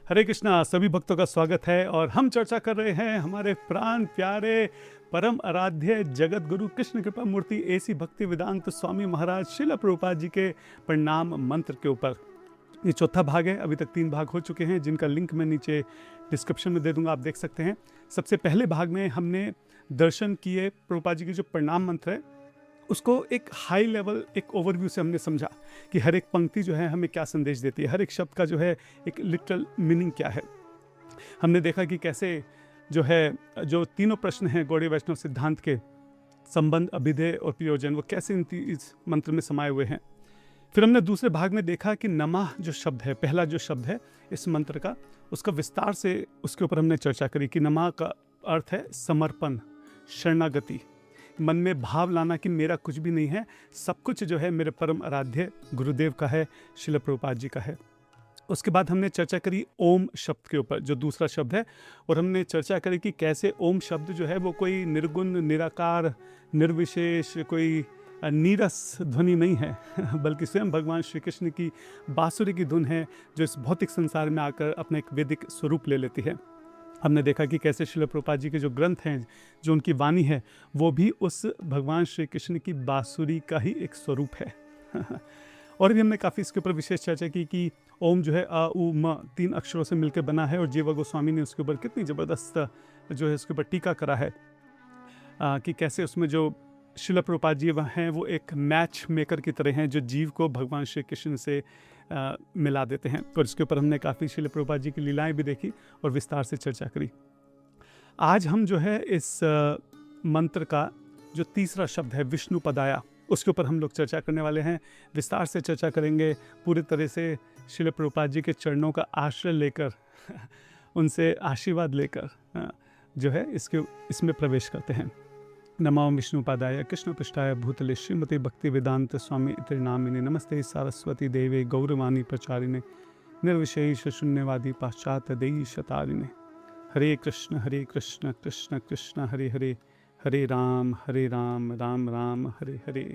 हरे कृष्णा। सभी भक्तों का स्वागत है और हम चर्चा कर रहे हैं हमारे प्राण प्यारे परम आराध्य जगत गुरु कृष्ण कृपा मूर्ति एसी भक्ति वेदांत स्वामी महाराज श्रील प्रभुपाद जी के प्रणाम मंत्र के ऊपर। ये चौथा भाग है। अभी तक 3 भाग हो चुके हैं जिनका लिंक मैं नीचे डिस्क्रिप्शन में दे दूंगा, आप देख सकते हैं। सबसे पहले भाग में हमने दर्शन किए प्रभुपाद जी के जो प्रणाम मंत्र है उसको एक हाई लेवल एक ओवरव्यू से हमने समझा कि हर एक पंक्ति जो है हमें क्या संदेश देती है, हर एक शब्द का जो है एक लिटरल मीनिंग क्या है। हमने देखा कि कैसे जो तीनों प्रश्न हैं गौड़ीय वैष्णव सिद्धांत के, संबंध, अभिधेय और प्रयोजन, वो कैसे इस मंत्र में समाये हुए हैं। फिर हमने दूसरे भाग में देखा कि नमः जो शब्द है, पहला जो शब्द है इस मंत्र का, उसका विस्तार से उसके ऊपर हमने चर्चा करी कि नमः का अर्थ है समर्पण, शरणागति, मन में भाव लाना कि मेरा कुछ भी नहीं है, सब कुछ जो है मेरे परम आराध्य गुरुदेव का है, श्रील प्रभुपाद जी का है। उसके बाद हमने चर्चा करी ओम शब्द के ऊपर, जो दूसरा शब्द है, और हमने चर्चा करी कि कैसे ओम शब्द जो है वो कोई निर्गुण, निराकार, निर्विशेष, कोई नीरस ध्वनि नहीं है बल्कि स्वयं भगवान श्री कृष्ण की बांसुरी की धुन है जो इस भौतिक संसार में आकर अपना एक वैदिक स्वरूप ले लेती है। हमने देखा कि कैसे श्रील प्रभुपाद जी के जो ग्रंथ हैं, जो उनकी वाणी है, वो भी उस भगवान श्री कृष्ण की बांसुरी का ही एक स्वरूप है और भी हमने काफ़ी इसके ऊपर विशेष चर्चा की कि ओम जो है अ उ म 3 अक्षरों से मिलकर बना है और जीवा गोस्वामी ने उसके ऊपर कितनी ज़बरदस्त जो है उसके ऊपर टीका करा है कि कैसे उसमें जो श्रील प्रभुपाद जी हैं वो एक मैच मेकर की तरह हैं जो जीव को भगवान श्री कृष्ण से मिला देते हैं। और इसके ऊपर हमने काफ़ी श्रील प्रभुपाद जी की लीलाएं भी देखी और विस्तार से चर्चा करी। आज हम जो है इस मंत्र का जो तीसरा शब्द है विष्णु पदाया, उसके ऊपर हम लोग चर्चा करने वाले हैं, विस्तार से चर्चा करेंगे, पूरी तरह से श्रील प्रभुपाद जी के चरणों का आश्रय लेकर उनसे आशीर्वाद लेकर जो है इसमें प्रवेश करते हैं। नमो विष्णुपादाय कृष्ण पृष्ठाय भूतले श्रीमती भक्ति वेदांत स्वामी इति नामिने नमस्ते सारस्वती देवे गौरवाणी प्रचारिणे निर्विशेष शून्यवादी पाश्चात्य देशतारिणे। हरे कृष्ण कृष्ण कृष्ण हरे हरे, हरे राम राम राम हरे हरे।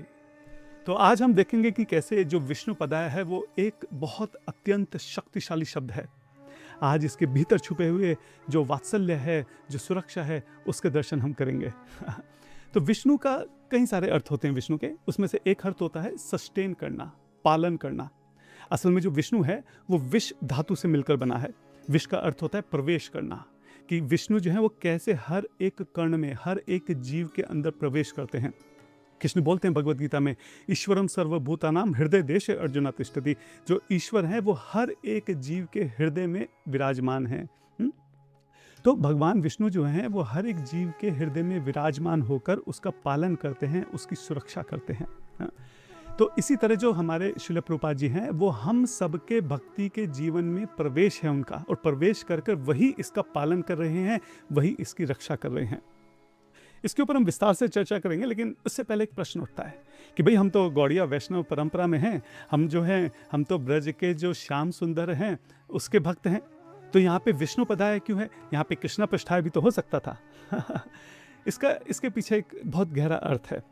तो आज हम देखेंगे कि कैसे जो विष्णु पदाय है वो एक बहुत अत्यंत शक्तिशाली शब्द है। आज इसके भीतर छुपे हुए जो वात्सल्य है, जो सुरक्षा है, उसके दर्शन हम करेंगे तो विष्णु का कई सारे अर्थ होते हैं विष्णु के, उसमें से एक अर्थ होता है सस्टेन करना, पालन करना। असल में जो विष्णु है वो विष धातु से मिलकर बना है। विष का अर्थ होता है प्रवेश करना, कि विष्णु जो है वो कैसे हर एक कर्ण में, हर एक जीव के अंदर प्रवेश करते हैं। कृष्ण बोलते हैं भगवद गीता में, ईश्वरम सर्वभूतानाम हृदय देशे अर्जुन तिष्ठति। जो ईश्वर है वो हर एक जीव के हृदय में विराजमान है। तो भगवान विष्णु जो हैं वो हर एक जीव के हृदय में विराजमान होकर उसका पालन करते हैं, उसकी सुरक्षा करते हैं। तो इसी तरह जो हमारे श्रील प्रभुपाद जी हैं वो हम सबके भक्ति के जीवन में प्रवेश है उनका, और प्रवेश कर कर वही इसका पालन कर रहे हैं, वही इसकी रक्षा कर रहे हैं। इसके ऊपर हम विस्तार से चर्चा करेंगे, लेकिन उससे पहले एक प्रश्न उठता है कि भाई हम तो गौड़िया वैष्णव परंपरा में हैं, हम तो ब्रज के जो श्याम सुंदर हैं उसके भक्त हैं, तो यहाँ पे विष्णु पदाय क्यों है? यहाँ पे कृष्णा पृष्ठाय भी तो हो सकता था इसके पीछे एक बहुत गहरा अर्थ है।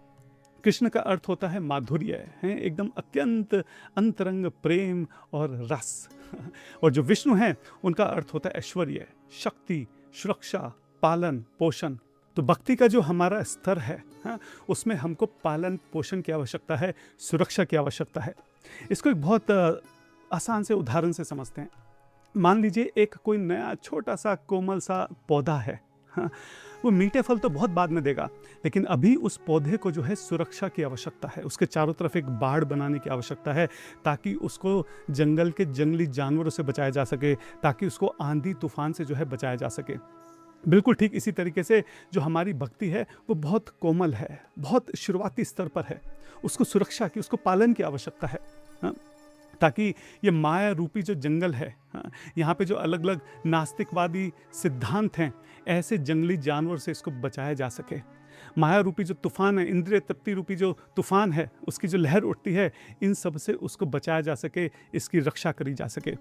कृष्ण का अर्थ होता है माधुर्य, है एकदम अत्यंत अंतरंग प्रेम और रस और जो विष्णु हैं उनका अर्थ होता है ऐश्वर्य, शक्ति, सुरक्षा, पालन पोषण। तो भक्ति का जो हमारा स्तर है उसमें हमको पालन पोषण की आवश्यकता है, सुरक्षा की आवश्यकता है। इसको एक बहुत आसान से उदाहरण से समझते हैं। मान लीजिए एक कोई नया छोटा सा कोमल सा पौधा है, वो मीठे फल तो बहुत बाद में देगा, लेकिन अभी उस पौधे को जो है सुरक्षा की आवश्यकता है, उसके चारों तरफ एक बाड़ बनाने की आवश्यकता है ताकि उसको जंगल के जंगली जानवरों से बचाया जा सके, ताकि उसको आंधी तूफान से जो है बचाया जा सके। बिल्कुल ठीक इसी तरीके से जो हमारी भक्ति है वो बहुत कोमल है, बहुत शुरुआती स्तर पर है, उसको सुरक्षा की, उसको पालन की आवश्यकता है, ताकि ये माया रूपी जो जंगल है, यहाँ पे जो अलग अलग नास्तिकवादी सिद्धांत हैं, ऐसे जंगली जानवर से इसको बचाया जा सके। माया रूपी जो तूफान है, इंद्रिय तृप्ति रूपी जो तूफान है, उसकी जो लहर उठती है, इन सब से उसको बचाया जा सके, इसकी रक्षा करी जा सके।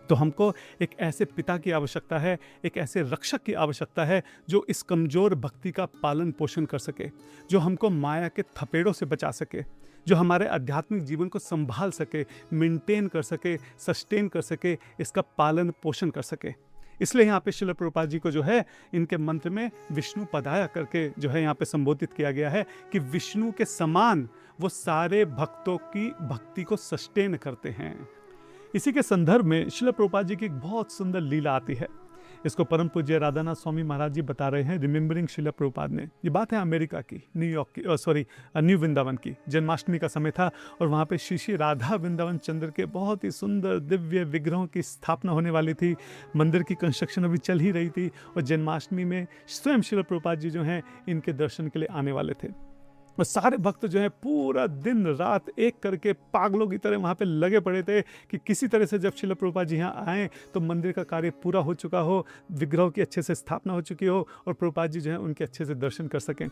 तो हमको एक ऐसे पिता की आवश्यकता है, एक ऐसे रक्षक की आवश्यकता है जो इस कमज़ोर भक्ति का पालन पोषण कर सके, जो हमको माया के थपेड़ों से बचा सके, जो हमारे आध्यात्मिक जीवन को संभाल सके, मेंटेन कर सके, सस्टेन कर सके, इसका पालन पोषण कर सके। इसलिए यहाँ पे श्रील प्रभुपाद जी को जो है इनके मंत्र में विष्णु पदाया करके जो है यहाँ पे संबोधित किया गया है कि विष्णु के समान वो सारे भक्तों की भक्ति को सस्टेन करते हैं। इसी के संदर्भ में श्रील प्रभुपाद जी की एक बहुत सुंदर लीला आती है। इसको परम पूज्य राधानाथ स्वामी महाराज जी बता रहे हैं रिमेंबरिंग श्रील प्रभुपाद में। ये बात है अमेरिका की, न्यूयॉर्क की, न्यू वृंदावन की। जन्माष्टमी का समय था और वहाँ पे श्री श्री राधा वृंदावन चंद्र के बहुत ही सुंदर दिव्य विग्रहों की स्थापना होने वाली थी। मंदिर की कंस्ट्रक्शन अभी चल ही रही थी और जन्माष्टमी में स्वयं श्रील प्रभुपाद जी जो हैं इनके दर्शन के लिए आने वाले थे। और सारे भक्त जो हैं पूरा दिन रात एक करके पागलों की तरह वहाँ पे लगे पड़े थे कि किसी तरह से जब श्रील प्रभुपाद जी यहाँ आए तो मंदिर का कार्य पूरा हो चुका हो, विग्रहों की अच्छे से स्थापना हो चुकी हो और प्रभुपाद जी जो हैं उनके अच्छे से दर्शन कर सकें।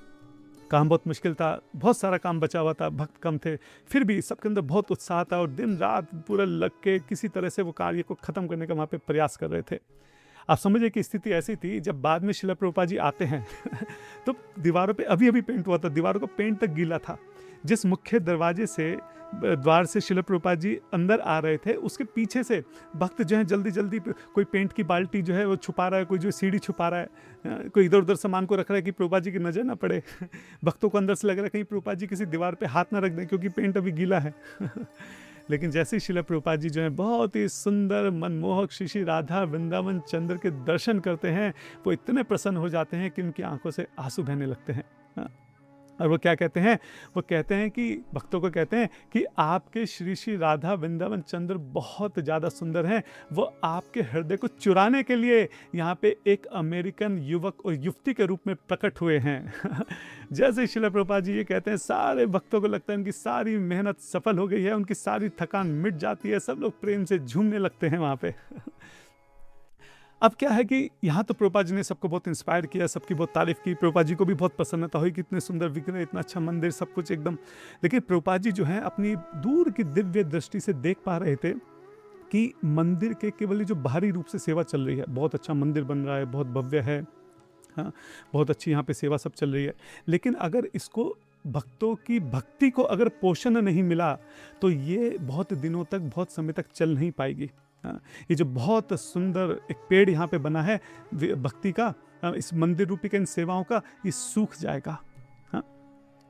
काम बहुत मुश्किल था, बहुत सारा काम बचा हुआ था, भक्त कम थे, फिर भी सबके अंदर बहुत उत्साह था और दिन रात पूरा लग के किसी तरह से वो कार्य को ख़त्म करने का वहाँ पे प्रयास कर रहे थे। आप समझिए कि स्थिति ऐसी थी, जब बाद में श्रील प्रभुपाद जी आते हैं तो दीवारों पे अभी पेंट हुआ था, दीवारों को पेंट तक गीला था। जिस मुख्य दरवाजे से द्वार से श्रील प्रभुपाद जी अंदर आ रहे थे उसके पीछे से भक्त जो है जल्दी जल्दी कोई पेंट की बाल्टी जो है वो छुपा रहा है, कोई जो सीढ़ी छुपा रहा है, कोई इधर उधर सामान को रख रहा है कि प्रभुपाद जी की नज़र ना पड़े। भक्तों को अंदर से लग रहा है कहीं प्रभुपाद जी किसी दीवार पे हाथ ना रख दें क्योंकि पेंट अभी गीला है। लेकिन जैसे ही श्रील प्रभुपाद जी जो है बहुत ही सुंदर मनमोहक श्री श्री राधा वृंदावन चंद्र के दर्शन करते हैं, वो इतने प्रसन्न हो जाते हैं कि उनकी आंखों से आंसू बहने लगते हैं। और वो क्या कहते हैं, वो कहते हैं कि भक्तों को कहते हैं कि आपके श्री श्री राधा वृंदावन चंद्र बहुत ज़्यादा सुंदर हैं, वो आपके हृदय को चुराने के लिए यहाँ पे एक अमेरिकन युवक और युवती के रूप में प्रकट हुए हैं। जैसे श्रील प्रभुपाद जी ये कहते हैं सारे भक्तों को लगता है उनकी सारी मेहनत सफल हो गई है, उनकी सारी थकान मिट जाती है, सब लोग प्रेम से झूमने लगते हैं वहाँ पे। अब क्या है कि यहाँ तो प्रभुपाद जी ने सबको बहुत इंस्पायर किया, सबकी बहुत तारीफ की, प्रभुपाद जी को भी बहुत प्रसन्नता हुई कि इतने सुंदर विग्रह, इतना अच्छा मंदिर, सब कुछ एकदम। लेकिन प्रभुपाद जी जो हैं अपनी दूर की दिव्य दृष्टि से देख पा रहे थे कि मंदिर के केवल जो बाहरी रूप से सेवा चल रही है, बहुत अच्छा मंदिर बन रहा है, बहुत भव्य है, हाँ, बहुत अच्छी यहाँ पे सेवा सब चल रही है, लेकिन अगर इसको भक्तों की भक्ति को अगर पोषण नहीं मिला तो ये बहुत दिनों तक, बहुत समय तक चल नहीं पाएगी। ये जो बहुत सुंदर एक पेड़ यहाँ पे बना है भक्ति का, इस मंदिर रूपी के इन सेवाओं का, ये सूख जाएगा।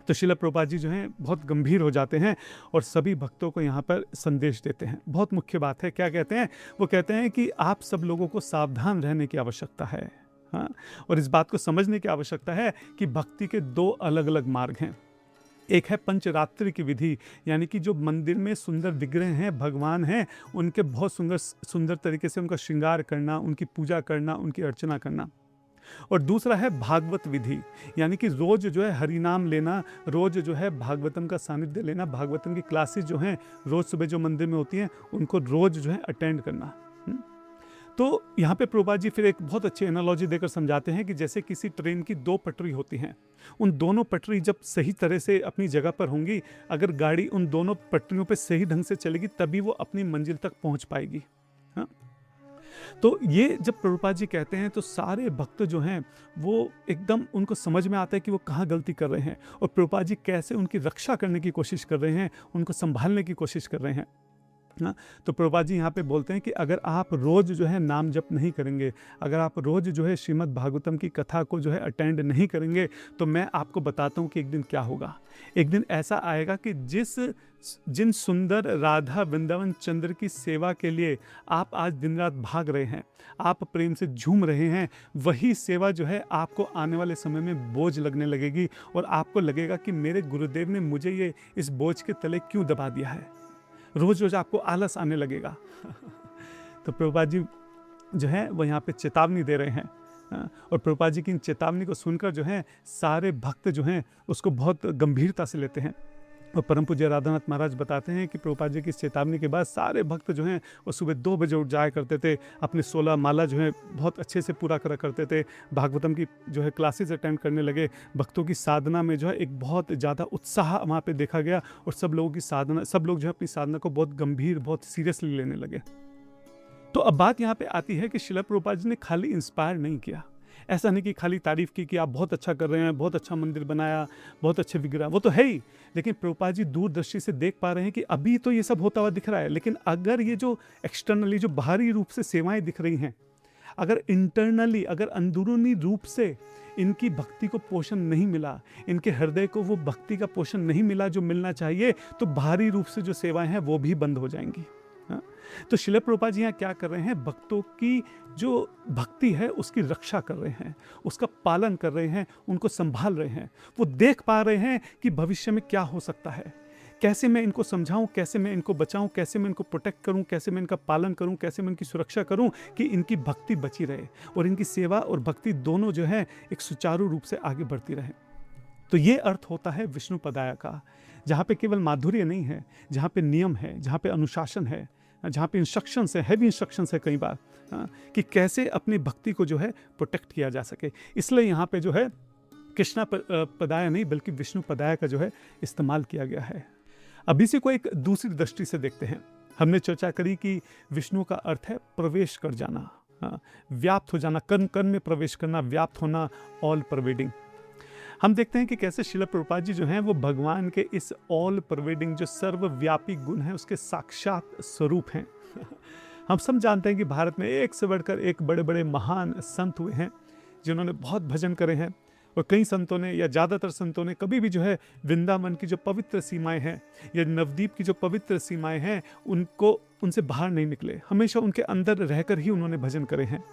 तो श्रील प्रभुपाद जी जो हैं बहुत गंभीर हो जाते हैं और सभी भक्तों को यहाँ पर संदेश देते हैं। बहुत मुख्य बात है, क्या कहते हैं, वो कहते हैं कि आप सब लोगों को सावधान रहने की आवश्यकता है, हाँ, और इस बात को समझने की आवश्यकता है कि भक्ति के दो अलग अलग मार्ग हैं। एक है पंचरात्रि की विधि, यानी कि जो मंदिर में सुंदर विग्रह हैं, भगवान हैं, उनके बहुत सुंदर तरीके से उनका श्रृंगार करना, उनकी पूजा करना, उनकी अर्चना करना। और दूसरा है भागवत विधि, यानी कि रोज जो है हरि नाम लेना, रोज जो है भागवतम का सानिध्य लेना, भागवतम की क्लासेस जो हैं रोज सुबह जो मंदिर में होती हैं उनको रोज जो है अटेंड करना। तो यहाँ पे प्रभुपाद जी फिर एक बहुत अच्छी एनालॉजी देकर समझाते हैं कि जैसे किसी ट्रेन की दो पटरी होती हैं, उन दोनों पटरी जब सही तरह से अपनी जगह पर होंगी, अगर गाड़ी उन दोनों पटरियों पे सही ढंग से चलेगी तभी वो अपनी मंजिल तक पहुँच पाएगी। हाँ, तो ये जब प्रभुपाद जी कहते हैं तो सारे भक्त जो हैं वो एकदम उनको समझ में आता है कि वो कहाँ गलती कर रहे हैं और प्रभुपाद जी कैसे उनकी रक्षा करने की कोशिश कर रहे हैं, उनको संभालने की कोशिश कर रहे हैं। ना, तो प्रभुपाद जी यहाँ पे बोलते हैं कि अगर आप रोज़ जो है नाम जप नहीं करेंगे, अगर आप रोज़ जो है श्रीमद् भागवतम की कथा को जो है अटेंड नहीं करेंगे, तो मैं आपको बताता हूँ कि एक दिन क्या होगा। एक दिन ऐसा आएगा कि जिन सुंदर राधा वृंदावन चंद्र की सेवा के लिए आप आज दिन रात भाग रहे हैं, आप प्रेम से झूम रहे हैं, वही सेवा जो है आपको आने वाले समय में बोझ लगने लगेगी और आपको लगेगा कि मेरे गुरुदेव ने मुझे ये इस बोझ के तले क्यों दबा दिया है। रोज रोज आपको आलस आने लगेगा। तो प्रभुपाद जी जो है वो यहाँ पे चेतावनी दे रहे हैं और प्रभुपाद जी की इन चेतावनी को सुनकर जो है सारे भक्त जो हैं उसको बहुत गंभीरता से लेते हैं। और परम पूज्य राधानाथ महाराज बताते हैं कि प्रभुपाद जी की इस चेतावनी के बाद सारे भक्त जो हैं वो सुबह 2 बजे उठ जाया करते थे, अपने 16 माला जो है बहुत अच्छे से पूरा करा करते थे, भागवतम की जो है क्लासेस अटेंड करने लगे। भक्तों की साधना में जो है एक बहुत ज़्यादा उत्साह वहाँ पे देखा गया और सब लोग जो है अपनी साधना को बहुत गंभीर, बहुत सीरियसली लेने लगे। तो अब बात यहाँ पे आती है कि श्रील प्रभुपाद जी ने खाली इंस्पायर नहीं किया, ऐसा नहीं कि खाली तारीफ की कि आप बहुत अच्छा कर रहे हैं, बहुत अच्छा मंदिर बनाया, बहुत अच्छे विग्रह, वो तो है ही, लेकिन प्रभुपाद जी दूरदृष्टि से देख पा रहे हैं कि अभी तो ये सब होता हुआ दिख रहा है, लेकिन अगर ये जो एक्सटर्नली, जो बाहरी रूप से सेवाएं दिख रही हैं, अगर इंटरनली, अगर अंदरूनी रूप से इनकी भक्ति को पोषण नहीं मिला, इनके हृदय को वो भक्ति का पोषण नहीं मिला जो मिलना चाहिए, तो बाहरी रूप से जो सेवाएं हैं वो भी बंद हो जाएंगी। हाँ? तो श्रील प्रभुपाद जी यहाँ क्या कर रहे हैं, भक्तों की जो भक्ति है उसकी रक्षा कर रहे हैं, उसका पालन कर रहे हैं, उनको संभाल रहे हैं। वो देख पा रहे हैं कि भविष्य में क्या हो सकता है, कैसे मैं इनको समझाऊं, कैसे मैं इनको बचाऊं, कैसे मैं इनको प्रोटेक्ट करूं, कैसे मैं इनका पालन करूं, कैसे मैं इनकी सुरक्षा करूं कि इनकी भक्ति बची रहे और इनकी सेवा और भक्ति दोनों जो है एक सुचारू रूप से आगे बढ़ती रहे। तो ये अर्थ होता है विष्णु पदाया का, जहाँ पे केवल माधुर्य नहीं है, जहाँ पे नियम है, जहाँ पे अनुशासन है, जहाँ पे इंस्ट्रक्शंस है, हैवी इंस्ट्रक्शंस है कई बार, कि कैसे अपनी भक्ति को जो है प्रोटेक्ट किया जा सके। इसलिए यहाँ पे जो है कृष्णा पदाया नहीं बल्कि विष्णु पदाया का जो है इस्तेमाल किया गया है। अब इसी को एक दूसरी दृष्टि से देखते हैं। हमने चर्चा करी कि विष्णु का अर्थ है प्रवेश कर जाना, व्याप्त हो जाना, कर्म कर्म में प्रवेश करना, व्याप्त होना, ऑल परवेडिंग। हम देखते हैं कि कैसे श्रील प्रभुपाद जी जो हैं वो भगवान के इस ऑल परवेडिंग, जो सर्वव्यापी गुण है, उसके साक्षात स्वरूप हैं। हम सब जानते हैं कि भारत में एक से बढ़कर एक बड़े बड़े महान संत हुए हैं जिन्होंने बहुत भजन करे हैं, और कई संतों ने या ज़्यादातर संतों ने कभी भी जो है वृंदावन की जो पवित्र सीमाएं हैं या नवद्वीप की जो पवित्र सीमाएं हैं उनसे बाहर नहीं निकले, हमेशा उनके अंदर रहकर ही उन्होंने भजन करे हैं।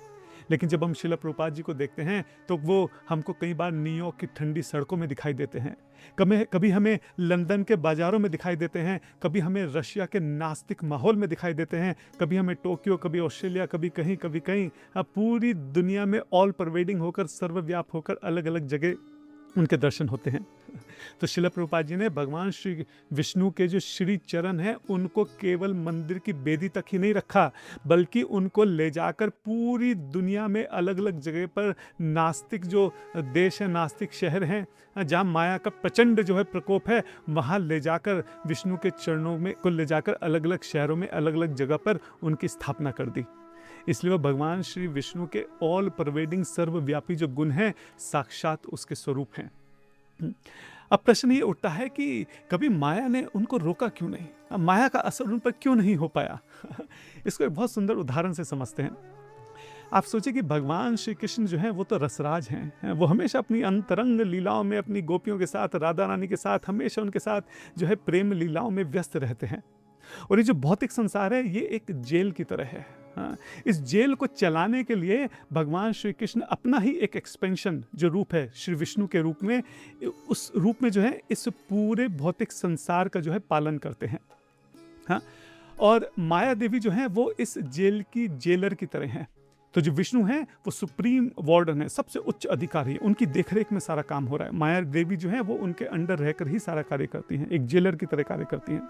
लेकिन जब हम श्रील प्रभुपाद जी को देखते हैं तो वो हमको कई बार न्यूयॉर्क की ठंडी सड़कों में दिखाई देते हैं, कभी हमें लंदन के बाज़ारों में दिखाई देते हैं, कभी हमें रशिया के नास्तिक माहौल में दिखाई देते हैं, कभी हमें टोक्यो, कभी ऑस्ट्रेलिया, कभी कहीं। अब पूरी दुनिया में ऑल परवेडिंग होकर, सर्वव्याप होकर अलग अलग जगह उनके दर्शन होते हैं। तो श्रील प्रभुपाद जी ने भगवान श्री विष्णु के जो श्री चरण हैं उनको केवल मंदिर की बेदी तक ही नहीं रखा, बल्कि उनको ले जाकर पूरी दुनिया में अलग अलग जगह पर नास्तिक जो देश है, नास्तिक शहर हैं, जहाँ माया का प्रचंड जो है प्रकोप है, वहाँ ले जाकर विष्णु के चरणों में को ले जाकर अलग अलग शहरों में, अलग अलग जगह पर उनकी स्थापना कर दी। इसलिए वह भगवान श्री विष्णु के ऑल परवेडिंग सर्वव्यापी जो गुण हैं साक्षात उसके स्वरूप हैं। अब प्रश्न ये उठता है कि कभी माया ने उनको रोका क्यों नहीं, माया का असर उन पर क्यों नहीं हो पाया? इसको एक बहुत सुंदर उदाहरण से समझते हैं। आप सोचिए कि भगवान श्री कृष्ण जो हैं वो तो रसराज हैं, वो हमेशा अपनी अंतरंग लीलाओं में, अपनी गोपियों के साथ, राधा रानी के साथ, हमेशा उनके साथ जो है प्रेम लीलाओं में व्यस्त रहते हैं। और ये जो भौतिक संसार है ये एक जेल की तरह है। हाँ, इस जेल को चलाने के लिए भगवान श्री कृष्ण अपना ही एक एक्सपेंशन जो रूप है श्री विष्णु के रूप में, उस रूप में जो है इस पूरे भौतिक संसार का जो है पालन करते हैं। हाँ, और माया देवी जो है वो इस जेल की जेलर की तरह हैं। तो जो विष्णु हैं वो सुप्रीम वार्डन है, सबसे उच्च अधिकारी है, उनकी देखरेख में सारा काम हो रहा है। माया देवी जो है वो उनके अंडर रहकर ही सारा कार्य करती हैं, एक जेलर की तरह कार्य करती हैं।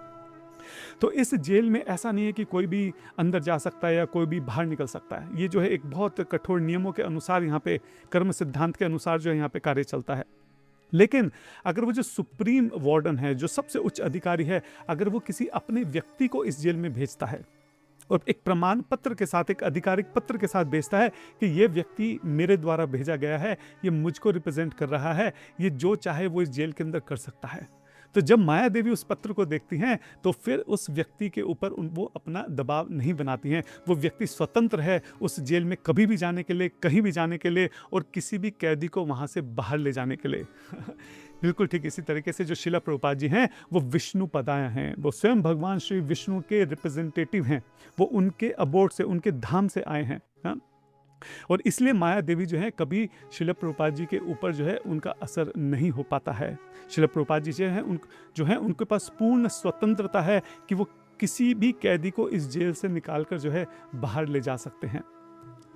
तो इस जेल में ऐसा नहीं है कि कोई भी अंदर जा सकता है या कोई भी बाहर निकल सकता है। ये जो है एक बहुत कठोर नियमों के अनुसार, यहाँ पे कर्म सिद्धांत के अनुसार जो है यहाँ पे कार्य चलता है। लेकिन अगर वो जो सुप्रीम वार्डन है, जो सबसे उच्च अधिकारी है, अगर वो किसी अपने व्यक्ति को इस जेल में भेजता है और एक प्रमाण पत्र के साथ, एक आधिकारिक पत्र के साथ भेजता है कि ये व्यक्ति मेरे द्वारा भेजा गया है, ये मुझको रिप्रेजेंट कर रहा है, ये जो चाहे वो इस जेल के अंदर कर सकता है, तो जब माया देवी उस पत्र को देखती हैं तो फिर उस व्यक्ति के ऊपर वो अपना दबाव नहीं बनाती हैं। वो व्यक्ति स्वतंत्र है उस जेल में कभी भी जाने के लिए, कहीं भी जाने के लिए, और किसी भी कैदी को वहाँ से बाहर ले जाने के लिए। बिल्कुल ठीक इसी तरीके से जो श्रील प्रभुपाद जी हैं वो विष्णु पदाया हैं, वो स्वयं भगवान श्री विष्णु के रिप्रेजेंटेटिव हैं, वो उनके अबोर्ड से, उनके धाम से आए हैं। हाँ? और इसलिए माया देवी जो है कभी श्रील प्रभुपाद जी के ऊपर जो है उनका असर नहीं हो पाता है। श्रील प्रभुपाद जी जो है उनके पास पूर्ण स्वतंत्रता है कि वो किसी भी कैदी को इस जेल से निकालकर जो है बाहर ले जा सकते हैं।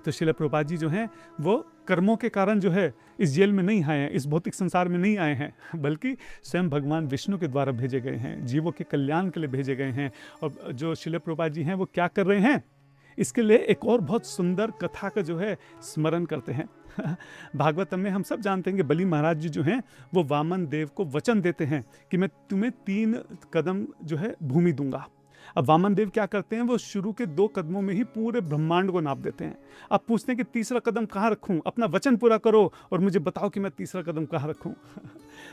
तो श्रील प्रभुपाद जी जो हैं वो कर्मों के कारण जो है इस जेल में नहीं आए हैं, इस भौतिक संसार में नहीं आए हैं, बल्कि स्वयं भगवान विष्णु के द्वारा भेजे गए हैं, जीवों के कल्याण के लिए भेजे गए हैं। और जो श्रील प्रभुपाद जी हैं वो क्या कर रहे हैं, इसके लिए एक और बहुत सुंदर कथा का जो है स्मरण करते हैं। भागवतम में हम सब जानते हैं कि बलि महाराज जी जो हैं वो वामन देव को वचन देते हैं कि मैं तुम्हें 3 कदम जो है भूमि दूंगा, अब वामन देव क्या करते हैं, वो शुरू के 2 कदमों में ही पूरे ब्रह्मांड को नाप देते हैं। अब पूछते हैं कि तीसरा कदम कहाँ रखूं, अपना वचन पूरा करो और मुझे बताओ कि मैं तीसरा कदम कहाँ रखूं।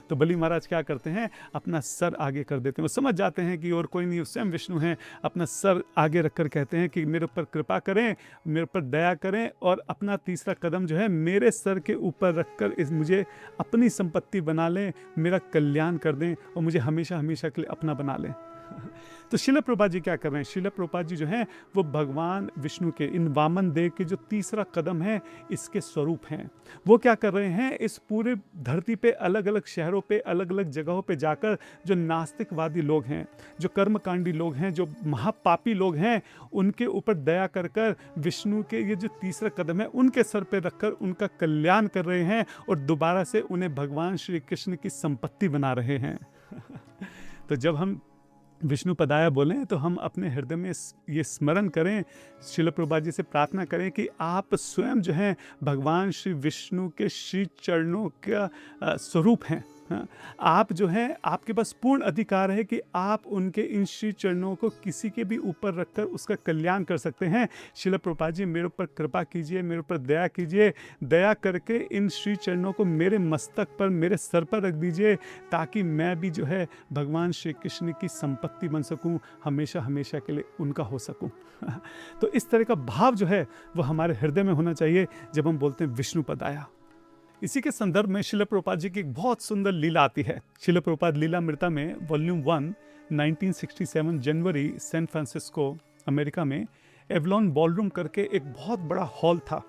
तो बलि महाराज क्या करते हैं, अपना सर आगे कर देते हैं। वो समझ जाते हैं कि और कोई नहीं, स्वयं विष्णु हैं। अपना सर आगे रखकर कहते हैं कि मेरे ऊपर कृपा करें, मेरे ऊपर दया करें और अपना तीसरा कदम जो है मेरे सर के ऊपर रखकर मुझे अपनी संपत्ति बना लें, मेरा कल्याण कर दें और मुझे हमेशा हमेशा के लिए अपना बना लें। तो शिला प्रभुपाद जी क्या कर रहे हैं, शिला प्रभुपाद जी जो हैं वो भगवान विष्णु के इन वामन देव के जो तीसरा कदम है इसके स्वरूप हैं। वो क्या कर रहे हैं, इस पूरे धरती पे अलग अलग शहरों पे अलग अलग जगहों पे जाकर जो नास्तिकवादी लोग हैं, जो कर्मकांडी लोग हैं, जो महापापी लोग हैं, उनके ऊपर दया कर कर विष्णु के ये जो तीसरा कदम है उनके सर पे रखकर उनका कल्याण कर रहे हैं और दोबारा से उन्हें भगवान श्री कृष्ण की संपत्ति बना रहे हैं। तो जब हम विष्णु पदाया बोलें तो हम अपने हृदय में ये स्मरण करें, शिला प्रभुपाद जी से प्रार्थना करें कि आप स्वयं जो हैं भगवान श्री विष्णु के श्री चरणों का स्वरूप हैं। हाँ, आप जो हैं, आपके पास पूर्ण अधिकार है कि आप उनके इन श्री चरणों को किसी के भी ऊपर रखकर उसका कल्याण कर सकते हैं। शिला प्रभुपाद जी मेरे ऊपर कृपा कीजिए, मेरे ऊपर दया कीजिए, दया करके इन श्री चरणों को मेरे मस्तक पर, मेरे सर पर रख दीजिए, ताकि मैं भी जो है भगवान श्री कृष्ण की संपत्ति बन सकूं, हमेशा हमेशा के लिए उनका हो सकूं। तो इस तरह का भाव जो है वो हमारे हृदय में होना चाहिए जब हम बोलते हैं विष्णु पदाया। इसी के संदर्भ में शिला प्रभुपाद जी की एक बहुत सुंदर लीला आती है। शिला प्रभुपाद लीलामृता में वॉल्यूम 1 1967 जनवरी सैन फ्रांसिस्को अमेरिका में एवलॉन बॉलरूम करके एक बहुत बड़ा हॉल था।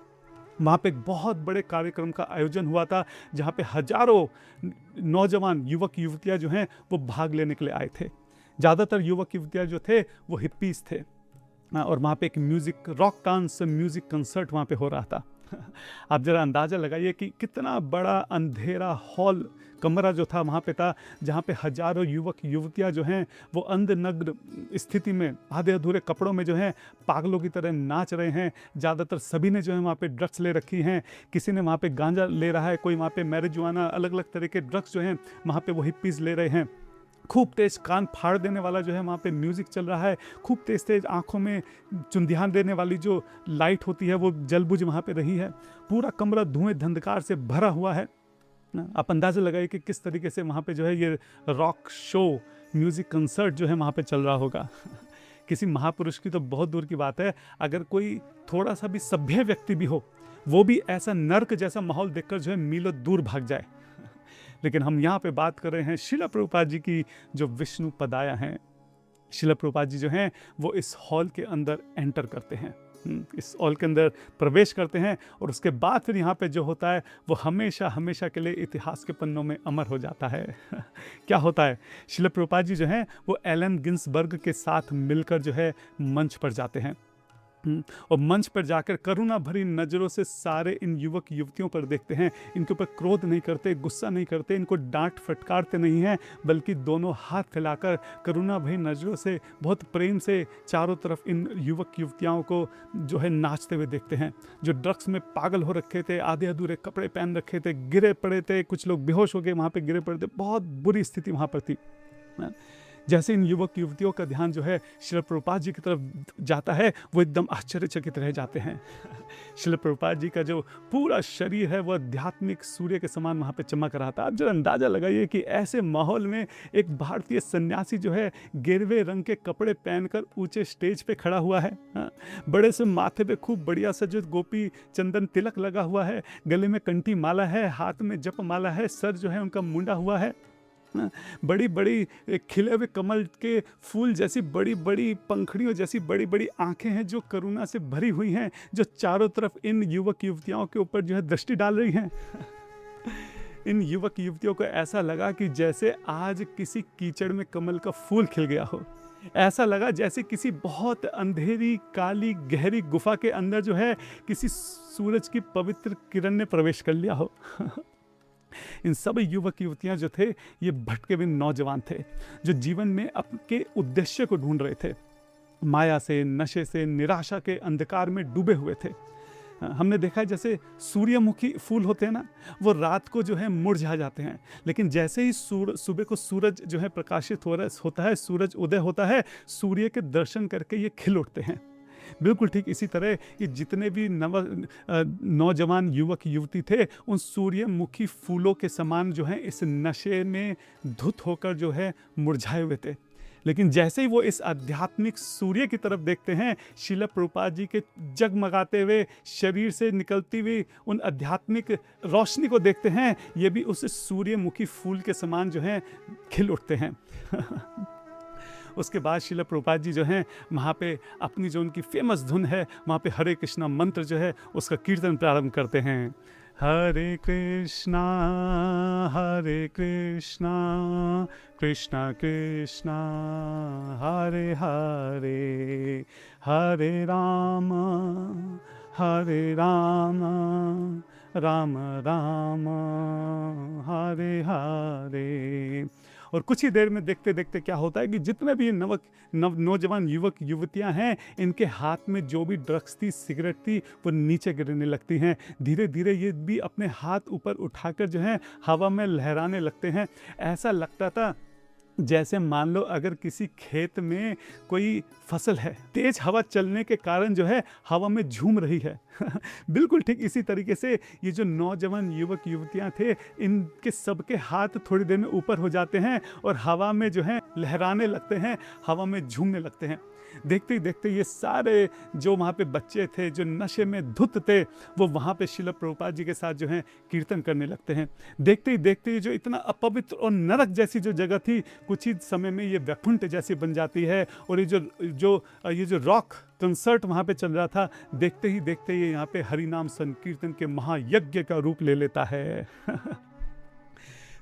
वहाँ पे एक बहुत बड़े कार्यक्रम का आयोजन हुआ था जहाँ पे हजारों नौजवान युवक युवतियाँ जो हैं वो भाग लेने के लिए आए थे। ज़्यादातर युवक युवतियाँ जो थे वो हिप्पीज थे और वहाँ पे एक music rock dance music concert वहाँ पे हो रहा था। आप जरा अंदाज़ा लगाइए कि कितना बड़ा अंधेरा हॉल कमरा जो था वहाँ पे था, जहाँ पे हजारों युवक युवतियाँ जो हैं वो अंधनग्न स्थिति में आधे अधूरे कपड़ों में जो हैं पागलों की तरह नाच रहे हैं। ज़्यादातर सभी ने जो है वहाँ पे ड्रग्स ले रखी हैं, किसी ने वहाँ पे गांजा ले रहा है, कोई वहाँ पे मैरिजुआना, अलग अलग तरह के ड्रग्स जो हैं वहाँ पे वो हिप्पीज़ ले रहे हैं। खूब तेज कान फाड़ देने वाला जो है वहाँ पे म्यूज़िक चल रहा है, खूब तेज तेज आंखों में चुंधियान देने वाली जो लाइट होती है वो जलबुझ वहाँ पे रही है। पूरा कमरा धुएं धंधकार से भरा हुआ है। आप अंदाज़ा लगाइए कि किस तरीके से वहाँ पे जो है ये रॉक शो म्यूज़िक कंसर्ट जो है वहाँ पे चल रहा होगा। किसी महापुरुष की तो बहुत दूर की बात है, अगर कोई थोड़ा सा भी सभ्य व्यक्ति भी हो वो भी ऐसा नर्क जैसा माहौल देखकर जो है मीलों दूर भाग जाए। लेकिन हम यहाँ पे बात कर रहे हैं शिला प्रभुपाद जी की जो विष्णु पदाया हैं। शिला प्रभुपाद जी जो हैं वो इस हॉल के अंदर एंटर करते हैं, इस हॉल के अंदर प्रवेश करते हैं और उसके बाद फिर यहाँ पे जो होता है वो हमेशा हमेशा के लिए इतिहास के पन्नों में अमर हो जाता है। क्या होता है, शिला प्रभुपाद जी जो हैं वो एलन गिन्सबर्ग के साथ मिलकर जो है मंच पर जाते हैं और मंच पर जाकर करुणा भरी नज़रों से सारे इन युवक युवतियों पर देखते हैं। इनके ऊपर क्रोध नहीं करते, गुस्सा नहीं करते, इनको डांट फटकारते नहीं हैं, बल्कि दोनों हाथ फैलाकर करुणा भरी नज़रों से बहुत प्रेम से चारों तरफ इन युवक युवतियों को जो है नाचते हुए देखते हैं। जो ड्रग्स में पागल हो रखे थे, आधे अधूरे कपड़े पहन रखे थे, गिरे पड़े थे, कुछ लोग बेहोश हो गए वहाँ पर गिरे पड़े थे, बहुत बुरी स्थिति वहाँ पर थी। जैसे इन युवक युवतियों का ध्यान जो है शिला प्रभुपाद जी की तरफ जाता है वो एकदम आश्चर्यचकित रह जाते हैं। शिला प्रभुपाद जी का जो पूरा शरीर है वो आध्यात्मिक सूर्य के समान वहाँ पे चमक रहा था। आप जरा अंदाज़ा लगाइए कि ऐसे माहौल में एक भारतीय सन्यासी जो है गेरुए रंग के कपड़े पहनकर ऊंचे स्टेज पे खड़ा हुआ है। बड़े से माथे पे खूब बढ़िया सा जो गोपी चंदन तिलक लगा हुआ है, गले में कंठी माला है, हाथ में जप माला है, सर जो है उनका मुंडा हुआ है, बड़ी बड़ी खिले हुए कमल के फूल जैसी बड़ी बड़ी पंखड़ियों जैसी बड़ी बड़ी आंखें हैं जो करुणा से भरी हुई हैं, जो चारों तरफ इन युवक युवतियों के ऊपर जो है दृष्टि डाल रही हैं। इन युवक युवतियों को ऐसा लगा कि जैसे आज किसी कीचड़ में कमल का फूल खिल गया हो। ऐसा लगा जैसे किसी बहुत अंधेरी काली गहरी गुफा के अंदर जो है किसी सूरज की पवित्र किरण ने प्रवेश कर लिया हो। इन सब युवक युवतियां जो थे ये भटके हुए नौजवान थे जो जीवन में अपने उद्देश्य को ढूंढ रहे थे, माया से, नशे से, निराशा के अंधकार में डूबे हुए थे। हमने देखा है जैसे सूर्यमुखी फूल होते हैं ना, वो रात को जो है मुरझा जाते हैं, लेकिन जैसे ही सुबह को सूरज जो है प्रकाशित होता है, सूरज उदय होता है, सूर्य के दर्शन करके ये खिल उठते हैं। बिल्कुल ठीक इसी तरह ये जितने भी नौजवान युवक युवती थे, उन सूर्यमुखी फूलों के समान जो है इस नशे में धुत होकर जो है मुरझाए हुए थे। लेकिन जैसे ही वो इस आध्यात्मिक सूर्य की तरफ देखते हैं, श्रील प्रभुपाद जी के जगमगाते हुए शरीर से निकलती हुई उन आध्यात्मिक रोशनी को देखते हैं, ये भी उस सूर्यमुखी फूल के समान जो है खिल उठते हैं। उसके बाद श्रील प्रभुपाद जी जो हैं वहाँ पे अपनी जो उनकी फेमस धुन है, वहाँ पे हरे कृष्णा मंत्र जो है उसका कीर्तन प्रारंभ करते हैं। हरे कृष्णा कृष्णा कृष्णा हरे हरे, हरे राम राम राम हरे हरे। और कुछ ही देर में देखते देखते क्या होता है कि जितने भी नौजवान युवक युवतियां हैं, इनके हाथ में जो भी ड्रग्स थी, सिगरेट थी, वो नीचे गिरने लगती हैं। धीरे धीरे ये भी अपने हाथ ऊपर उठाकर जो है हवा में लहराने लगते हैं। ऐसा लगता था जैसे मान लो अगर किसी खेत में कोई फसल है, तेज हवा चलने के कारण जो है हवा में झूम रही है। बिल्कुल ठीक इसी तरीके से ये जो नौजवान युवक युवतियां थे, इनके सबके हाथ थोड़ी देर में ऊपर हो जाते हैं और हवा में जो है लहराने लगते हैं, हवा में झूमने लगते हैं। देखते ही देखते ये सारे जो वहाँ पे बच्चे थे, जो नशे में धुत थे, वो वहाँ पे श्रील प्रभुपाद जी के साथ जो है कीर्तन करने लगते हैं। देखते ही देखते जो इतना अपवित्र और नरक जैसी जो जगह थी, कुछ ही समय में ये वैकुंठ जैसी बन जाती है। और ये जो रॉक कंसर्ट वहाँ पे चल रहा था, देखते ही देखते ये यहाँ पे हरिनाम संकीर्तन के महायज्ञ का रूप ले लेता है।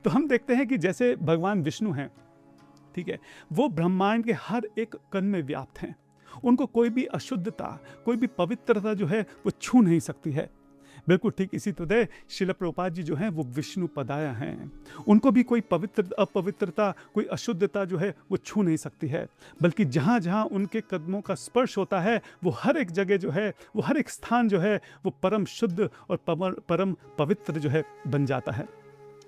तो हम देखते हैं कि जैसे भगवान विष्णु हैं, ठीक है, वो ब्रह्मांड के हर एक कण में व्याप्त हैं। उनको कोई भी अशुद्धता, कोई भी पवित्रता जो है वो छू नहीं सकती है। बिल्कुल ठीक इसी तरह श्रील प्रभुपाद जी जो हैं वो विष्णु पदाया हैं। उनको भी कोई अपवित्रता, कोई अशुद्धता जो है वो छू नहीं सकती है, बल्कि जहाँ जहाँ उनके कदमों का स्पर्श होता है, वो हर एक जगह जो है, वो हर एक स्थान जो है वो परम शुद्ध और परम पवित्र जो है बन जाता है।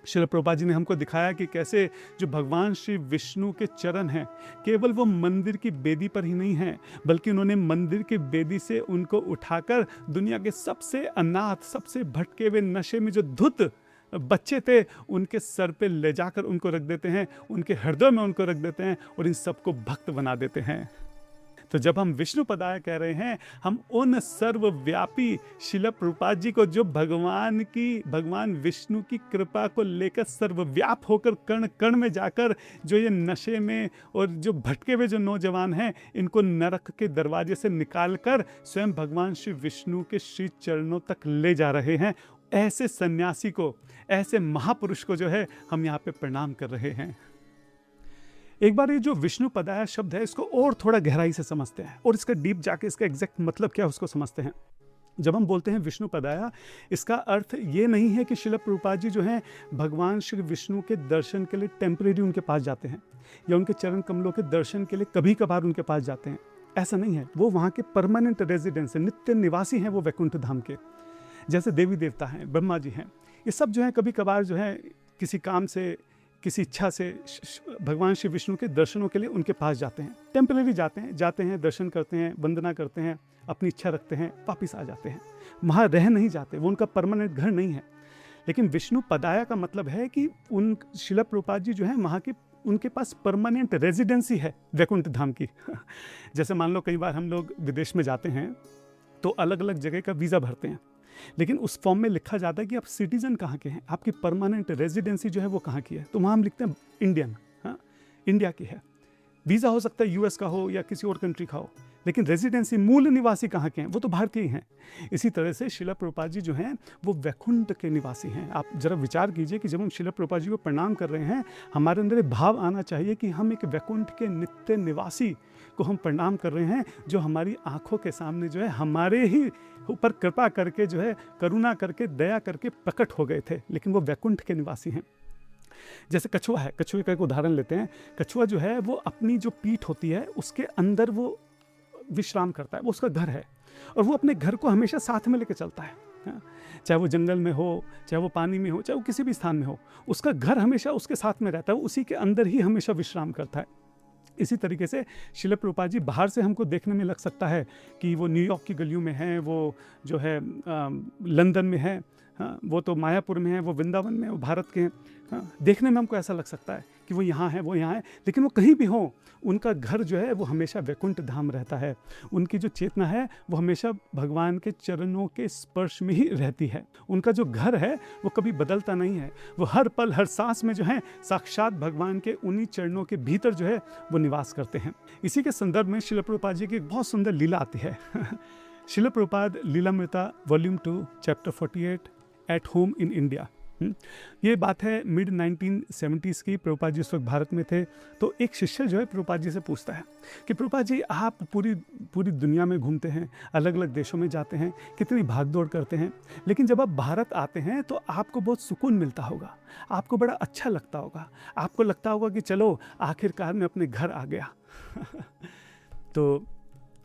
श्रील प्रभुपाद जी ने हमको दिखाया कि कैसे जो भगवान श्री विष्णु के चरण हैं, केवल वो मंदिर की बेदी पर ही नहीं हैं, बल्कि उन्होंने मंदिर की बेदी से उनको उठाकर दुनिया के सबसे अनाथ, सबसे भटके हुए, नशे में जो धुत बच्चे थे, उनके सर पे ले जाकर उनको रख देते हैं, उनके हृदय में उनको रख देते हैं और इन सबको भक्त बना देते हैं। तो जब हम विष्णु पदाय कह रहे हैं, हम उन सर्वव्यापी श्रील प्रभुपाद जी को, जो भगवान विष्णु की कृपा को लेकर सर्वव्याप होकर कण कण में जाकर जो ये नशे में और जो भटके हुए जो नौजवान हैं, इनको नरक के दरवाजे से निकालकर स्वयं भगवान श्री विष्णु के श्री चरणों तक ले जा रहे हैं। ऐसे सन्यासी को, ऐसे महापुरुष को जो है हम यहाँ पे प्रणाम कर रहे हैं। एक बार ये जो विष्णु पदाया शब्द है, इसको और थोड़ा गहराई से समझते हैं और इसका डीप जाके इसका एग्जैक्ट मतलब क्या है उसको समझते हैं। जब हम बोलते हैं विष्णु पदाया, इसका अर्थ ये नहीं है कि श्रील प्रभुपाद जी जो हैं भगवान श्री विष्णु के दर्शन के लिए टेम्परेरी उनके पास जाते हैं, या उनके चरण कमलों के दर्शन के लिए कभी कभार उनके पास जाते हैं। ऐसा नहीं है, वो वहाँ के परमानेंट रेजिडेंस हैं, नित्य निवासी हैं वो वैकुंठ धाम के। जैसे देवी देवता हैं, ब्रह्मा जी हैं, ये सब जो है कभी कभार जो है किसी काम से, किसी इच्छा से भगवान श्री विष्णु के दर्शनों के लिए उनके पास जाते हैं। टेम्परेरी जाते हैं, दर्शन करते हैं, वंदना करते हैं, अपनी इच्छा रखते हैं, वापिस आ जाते हैं। वहाँ रह नहीं जाते, वो उनका परमानेंट घर नहीं है। लेकिन विष्णु पदाया का मतलब है कि उन श्रील प्रभुपाद जी जो है वहाँ के, उनके पास परमानेंट रेजिडेंसी है वैकुंठ धाम की। जैसे मान लो कई बार हम लोग विदेश में जाते हैं तो अलग अलग जगह का वीज़ा भरते हैं, लेकिन उस फॉर्म में लिखा जाता है कि आप सिटीजन कहाँ के हैं, आपकी परमानेंट रेजिडेंसी जो है वो कहाँ की है। तो वहाँ हम लिखते हैं इंडियन, हाँ, इंडिया की है। वीज़ा हो सकता है यूएस का हो या किसी और कंट्री का हो, लेकिन रेजिडेंसी, मूल निवासी कहाँ के हैं, वो तो भारतीय ही हैं। इसी तरह से श्रील प्रभुपाद जी जो हैं वो वैकुंठ के निवासी हैं। आप जरा विचार कीजिए कि जब हम श्रील प्रभुपाद जी को प्रणाम कर रहे हैं, हमारे अंदर एक भाव आना चाहिए कि हम एक वैकुंठ के नित्य निवासी को हम प्रणाम कर रहे हैं, जो हमारी आंखों के सामने जो है हमारे ही ऊपर कृपा करके जो है, करुणा करके, दया करके प्रकट हो गए थे, लेकिन वो वैकुंठ के निवासी हैं। जैसे कछुआ है, कछुए का एक उदाहरण लेते हैं। कछुआ जो है वो अपनी जो पीठ होती है उसके अंदर वो विश्राम करता है, वो उसका घर है। और वो अपने घर को हमेशा साथ में लेके चलता है। हाँ, चाहे वो जंगल में हो, चाहे वो पानी में हो, चाहे वो किसी भी स्थान में हो, उसका घर हमेशा उसके साथ में रहता है, उसी के अंदर ही हमेशा विश्राम करता है। इसी तरीके से शिला प्रभुपाद जी बाहर से हमको देखने में लग सकता है कि वो न्यूयॉर्क की गलियों में हैं, वो जो है लंदन में है, हाँ, वो तो मायापुर में है, वो वृंदावन में, वो भारत के हैं। हाँ, देखने में हमको ऐसा लग सकता है कि वो यहाँ है, वो यहाँ है, लेकिन वो कहीं भी हो, उनका घर जो है वो हमेशा वैकुंठ धाम रहता है। उनकी जो चेतना है वो हमेशा भगवान के चरणों के स्पर्श में ही रहती है। उनका जो घर है वो कभी बदलता नहीं है, वो हर पल हर सांस में जो है साक्षात भगवान के उन्हीं चरणों के भीतर जो है वो निवास करते हैं। इसी के संदर्भ में शिला प्रभुपाद जी की एक बहुत सुंदर लीला आती है। Srila Prabhupada Lilamrita volume 2 chapter 48 at home in India. ये बात है मिड 1970s की। प्रभुपाद जी उस वक्त भारत में थे, तो एक शिष्य जो है प्रभुपाद जी से पूछता है कि प्रभुपाद जी आप पूरी दुनिया में घूमते हैं, अलग अलग देशों में जाते हैं, कितनी भाग दौड़ करते हैं, लेकिन जब आप भारत आते हैं तो आपको बहुत सुकून मिलता होगा, आपको बड़ा अच्छा लगता होगा, आपको लगता होगा कि चलो आखिरकार मैं अपने घर आ गया। तो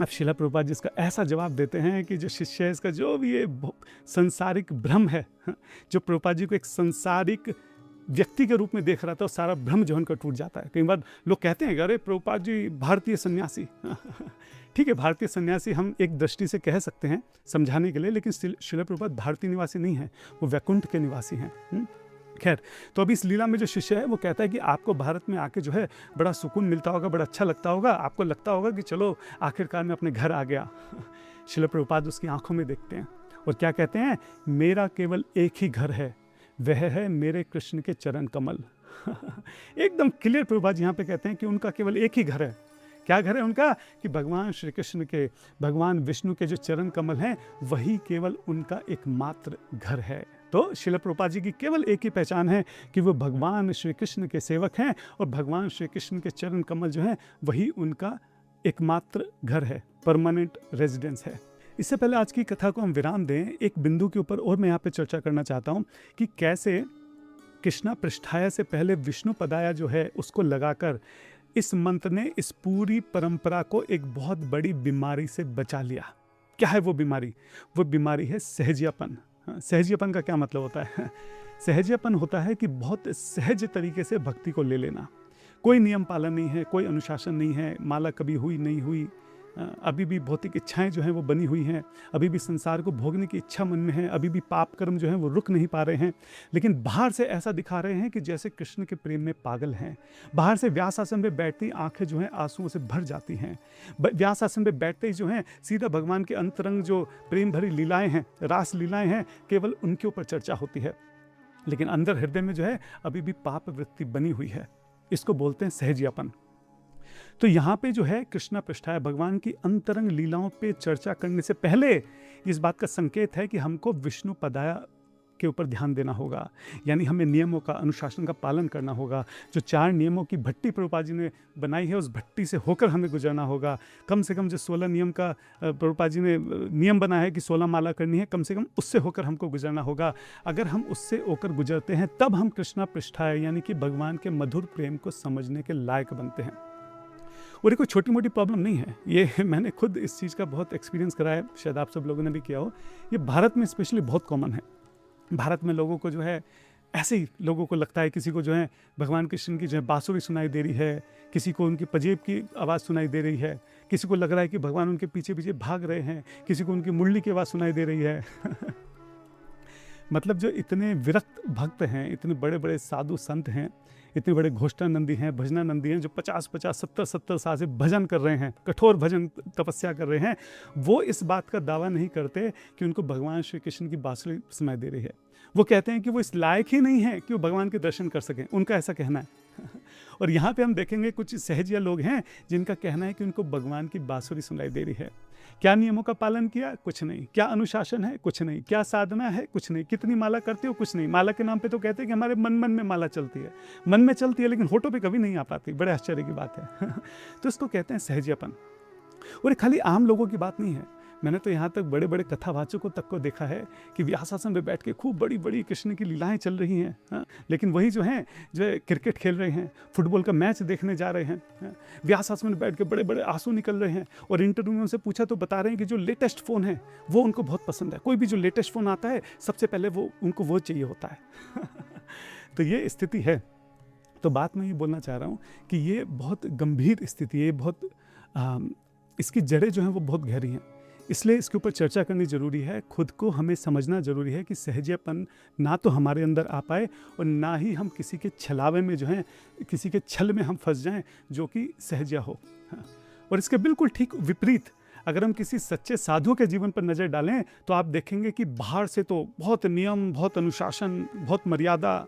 अब शिला प्रभुपाद जी इसका ऐसा जवाब देते हैं कि जो शिष्य है, इसका जो भी ये संसारिक भ्रम है, जो प्रभुपाद जी को एक संसारिक व्यक्ति के रूप में देख रहा था, सारा भ्रम जो उनका टूट जाता है। कई बार लोग कहते हैं अरे प्रभुपाद जी भारतीय सन्यासी। ठीक है, भारतीय सन्यासी हम एक दृष्टि से कह सकते हैं समझाने के लिए, लेकिन शिला प्रभुपाद भारतीय निवासी नहीं है, वो वैकुंठ के निवासी हैं। खैर, तो अभी इस लीला में जो शिष्य है वो कहता है कि आपको भारत में आके जो है बड़ा सुकून मिलता होगा, बड़ा अच्छा लगता होगा, आपको लगता होगा कि चलो आखिरकार मैं अपने घर आ गया। शिला प्रभुपाद उसकी आंखों में देखते हैं और क्या कहते हैं, मेरा केवल एक ही घर है, वह है मेरे कृष्ण के चरण कमल। एकदम क्लियर प्रभुपाद यहाँ पे कहते हैं कि उनका केवल एक ही घर है। क्या घर है उनका? कि भगवान श्री कृष्ण के, भगवान विष्णु के जो चरण कमल हैं वही केवल उनका एकमात्र घर है। तो शिला प्रभुपाद जी की केवल एक ही पहचान है कि वो भगवान श्री कृष्ण के सेवक हैं और भगवान श्री कृष्ण के चरण कमल जो हैं वही उनका एकमात्र घर है, परमानेंट रेजिडेंस है। इससे पहले आज की कथा को हम विराम दें, एक बिंदु के ऊपर और मैं यहाँ पे चर्चा करना चाहता हूँ कि कैसे कृष्णा पृष्ठाया से पहले विष्णु पदाया जो है उसको लगाकर इस मंत्र ने इस पूरी परंपरा को एक बहुत बड़ी बीमारी से बचा लिया। क्या है वो बीमारी? वो बीमारी है सहजियापन। सहजियापन का क्या मतलब होता है? सहजियापन होता है कि बहुत सहज तरीके से भक्ति को ले लेना, कोई नियम पालन नहीं है, कोई अनुशासन नहीं है, माला कभी हुई नहीं हुई, अभी भी भौतिक इच्छाएं जो हैं वो बनी हुई हैं, अभी भी संसार को भोगने की इच्छा मन में है, अभी भी पाप कर्म जो हैं वो रुक नहीं पा रहे हैं, लेकिन बाहर से ऐसा दिखा रहे हैं कि जैसे कृष्ण के प्रेम में पागल हैं। बाहर से व्यास आसन में बैठती आंखें जो हैं आंसुओं से भर जाती हैं। व्यास आसन में बैठते ही जो हैं सीधा भगवान के अंतरंग जो प्रेम भरी लीलाएँ हैं, रास लीलाएँ हैं, केवल उनके ऊपर चर्चा होती है, लेकिन अंदर हृदय में जो है अभी भी पाप वृत्ति बनी हुई है। इसको बोलते हैं सहजियापन। तो यहाँ पे जो है कृष्णा पृष्ठाया भगवान की अंतरंग लीलाओं पे चर्चा करने से पहले इस बात का संकेत है कि हमको विष्णु पदाया के ऊपर ध्यान देना होगा, यानी हमें नियमों का, अनुशासन का पालन करना होगा। जो 4 नियमों की भट्टी प्रभुपाद जी ने बनाई है उस भट्टी से होकर हमें गुजरना होगा। कम से कम जो 16 नियम का प्रभुपाद जी ने नियम बनाया है कि 16 माला करनी है, कम से कम उससे होकर हमको गुजरना होगा। अगर हम उससे होकर गुजरते हैं तब हम कृष्णा पृष्ठाया यानी कि भगवान के मधुर प्रेम को समझने के लायक बनते हैं। और ये कोई छोटी मोटी प्रॉब्लम नहीं है, ये मैंने खुद इस चीज़ का बहुत एक्सपीरियंस करा है, शायद आप सब लोगों ने भी किया हो। ये भारत में स्पेशली बहुत कॉमन है। भारत में लोगों को जो है ऐसे ही लोगों को लगता है, किसी को जो है भगवान कृष्ण की जो है बांसुरी सुनाई दे रही है, किसी को उनकी पंजेब की आवाज़ सुनाई दे रही है, किसी को लग रहा है कि भगवान उनके पीछे पीछे भाग रहे हैं, किसी को उनकी मुरली की आवाज़ सुनाई दे रही है। मतलब जो इतने विरक्त भक्त हैं, इतने बड़े बड़े साधु संत हैं, इतने बड़े घोष्ठानंदी हैं, भजनानंदी हैं, जो 50-50, 70-70 साल से भजन कर रहे हैं, कठोर भजन तपस्या कर रहे हैं, वो इस बात का दावा नहीं करते कि उनको भगवान श्री कृष्ण की बांसुरी सुनाई दे रही है। वो कहते हैं कि वो इस लायक ही नहीं है कि वो भगवान के दर्शन कर सकें, उनका ऐसा कहना है। और यहाँ पे हम देखेंगे कुछ सहजिया लोग हैं जिनका कहना है कि उनको भगवान की बांसुरी सुनाई दे रही है। क्या नियमों का पालन किया? कुछ नहीं। क्या अनुशासन है? कुछ नहीं। क्या साधना है? कुछ नहीं। कितनी माला करते हो? कुछ नहीं। माला के नाम पे तो कहते हैं कि हमारे मन मन में माला चलती है, मन में चलती है, लेकिन होठों पे कभी नहीं आ पाती। बड़े आश्चर्य की बात है। तो इसको कहते हैं सहजियापन। और ये खाली आम लोगों की बात नहीं है। मैंने तो यहाँ तक बड़े बड़े कथावाचकों तक को देखा है कि व्यासासन में बैठ के खूब बड़ी बड़ी कृष्ण की लीलाएं चल रही हैं, हाँ? लेकिन वही जो है क्रिकेट खेल रहे हैं, फुटबॉल का मैच देखने जा रहे हैं, हाँ? व्यासासन में बैठ के बड़े बड़े आंसू निकल रहे हैं। और इंटरव्यू में उनसे पूछा तो बता रहे हैं कि जो लेटेस्ट फ़ोन है वो उनको बहुत पसंद है। कोई भी जो लेटेस्ट फ़ोन आता है सबसे पहले उनको वो चाहिए होता है। तो ये स्थिति है। तो बात मैं ये बोलना चाह रहा हूँ कि ये बहुत गंभीर स्थिति है, बहुत इसकी जड़ें जो हैं वो बहुत गहरी हैं, इसलिए इसके ऊपर चर्चा करनी ज़रूरी है। खुद को हमें समझना ज़रूरी है कि सहजपन ना तो हमारे अंदर आ पाए और ना ही हम किसी के छलावे में जो है, किसी के छल में हम फंस जाएं जो कि सहजिया हो। हाँ। और इसके बिल्कुल ठीक विपरीत अगर हम किसी सच्चे साधु के जीवन पर नज़र डालें तो आप देखेंगे कि बाहर से तो बहुत नियम, बहुत अनुशासन, बहुत मर्यादा,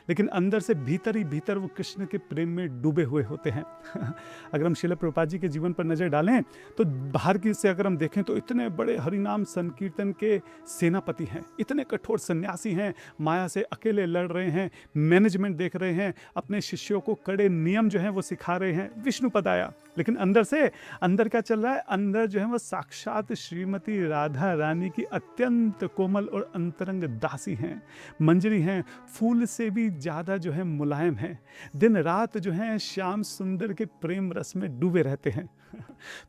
लेकिन अंदर से भीतर ही भीतर वो कृष्ण के प्रेम में डूबे हुए होते हैं। अगर हम श्रील प्रभुपाद जी के जीवन पर नज़र डालें तो बाहर की से अगर हम देखें तो इतने बड़े हरिनाम संकीर्तन के सेनापति हैं, इतने कठोर सन्यासी हैं, माया से अकेले लड़ रहे हैं, मैनेजमेंट देख रहे हैं, अपने शिष्यों को कड़े नियम जो हैं वो सिखा रहे हैं, विष्णु पद आया। लेकिन अंदर क्या चल रहा है? अंदर जो है वो साक्षात श्रीमती राधा रानी की अत्यंत कोमल और अंतरंग दासी हैं, मंजरी हैं, फूल से भी ज़्यादा जो है मुलायम है, दिन रात जो है श्याम सुंदर के प्रेम रस में डूबे रहते हैं।